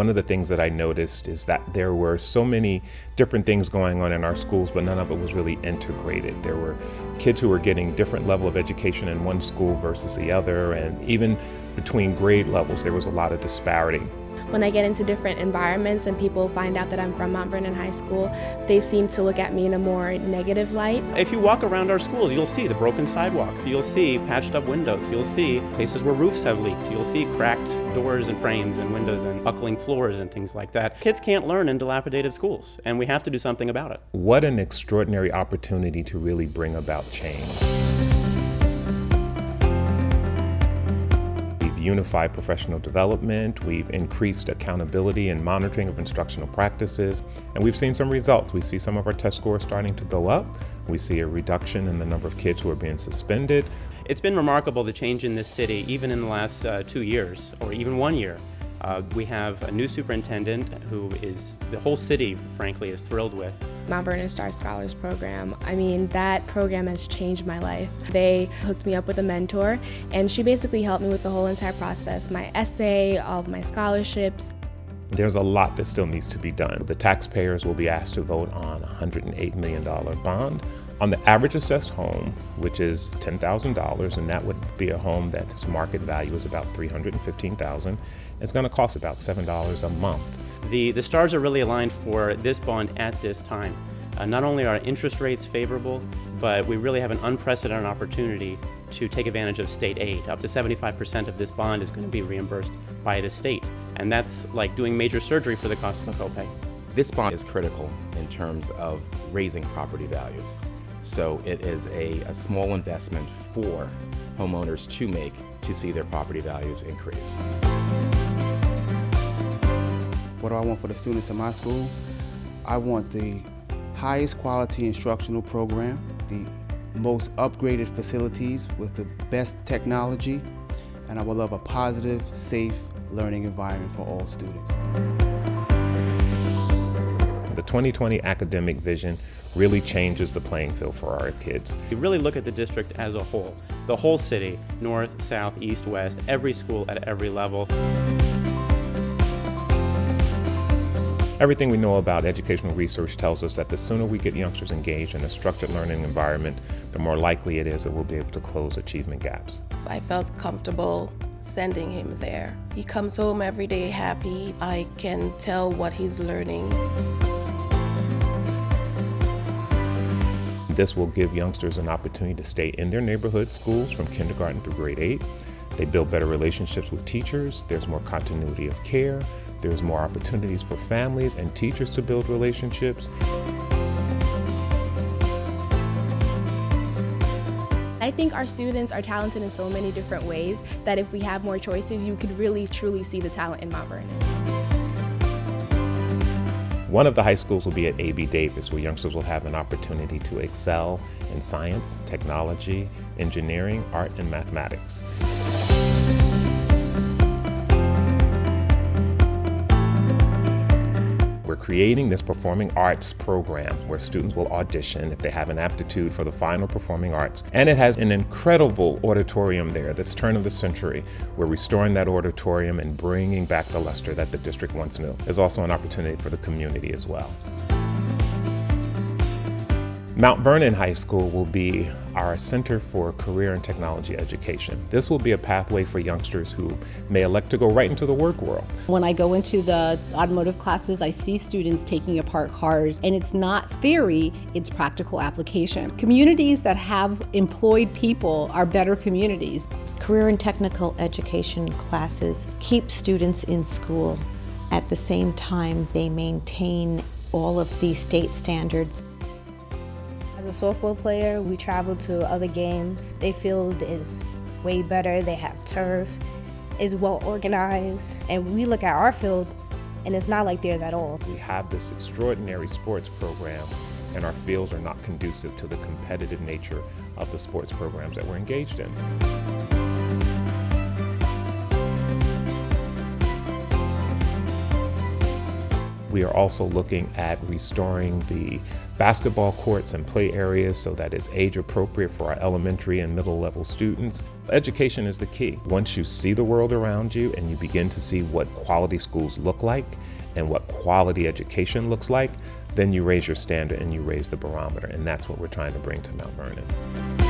One of the things that I noticed is that there were so many different things going on in our schools, but none of it was really integrated. There were kids who were getting different level of education in one school versus the other, and even between grade levels, there was a lot of disparity. When I get into different environments and people find out that I'm from Mount Vernon High School, they seem to look at me in a more negative light. If you walk around our schools, you'll see the broken sidewalks, you'll see patched up windows, you'll see places where roofs have leaked, you'll see cracked doors and frames and windows and buckling floors and things like that. Kids can't learn in dilapidated schools, and we have to do something about it. What an extraordinary opportunity to really bring about change. Unified professional development, we've increased accountability and monitoring of instructional practices, and we've seen some results. We see some of our test scores starting to go up. We see a reduction in the number of kids who are being suspended. It's been remarkable, the change in this city, even in the last 2 years, or even 1 year. We have a new superintendent who the whole city, frankly, is thrilled with. Mount Vernon Star Scholars Program, I mean, that program has changed my life. They hooked me up with a mentor, and she basically helped me with the whole entire process, my essay, all of my scholarships. There's a lot that still needs to be done. The taxpayers will be asked to vote on a $108 million bond on the average assessed home, which is $10,000, and that would be a home that's market value is about $315,000. It's going to cost about $7 a month. The stars are really aligned for this bond at this time. Not only are interest rates favorable, but we really have an unprecedented opportunity to take advantage of state aid. Up to 75% of this bond is going to be reimbursed by the state, and that's like doing major surgery for the cost of a copay. This bond is critical in terms of raising property values. So it is a small investment for homeowners to make to see their property values increase. What do I want for the students in my school? I want the highest quality instructional program, the most upgraded facilities with the best technology, and I would love a positive, safe learning environment for all students. The 2020 academic vision really changes the playing field for our kids. You really look at the district as a whole, the whole city, north, south, east, west, every school at every level. Everything we know about educational research tells us that the sooner we get youngsters engaged in a structured learning environment, the more likely it is that we'll be able to close achievement gaps. I felt comfortable sending him there. He comes home every day happy. I can tell what he's learning. This will give youngsters an opportunity to stay in their neighborhood schools from kindergarten through grade 8. They build better relationships with teachers. There's more continuity of care. There's more opportunities for families and teachers to build relationships. I think our students are talented in so many different ways that if we have more choices, you could really truly see the talent in Mount Vernon. One of the high schools will be at A.B. Davis, where youngsters will have an opportunity to excel in science, technology, engineering, art, and mathematics. We're creating this performing arts program where students will audition if they have an aptitude for the final performing arts. And it has an incredible auditorium there that's turn of the century. We're restoring that auditorium and bringing back the luster that the district once knew. There's also an opportunity for the community as well. Mount Vernon High School will be our Center for Career and Technology Education. This will be a pathway for youngsters who may elect to go right into the work world. When I go into the automotive classes, I see students taking apart cars, and it's not theory, it's practical application. Communities that have employed people are better communities. Career and technical education classes keep students in school. At the same time, they maintain all of the state standards. As a softball player, we travel to other games. Their field is way better. They have turf, is well organized, and we look at our field and it's not like theirs at all. We have this extraordinary sports program, and our fields are not conducive to the competitive nature of the sports programs that we're engaged in. We are also looking at restoring the basketball courts and play areas so that it's age appropriate for our elementary and middle level students. Education is the key. Once you see the world around you and you begin to see what quality schools look like and what quality education looks like, then you raise your standard and you raise the barometer, and that's what we're trying to bring to Mount Vernon.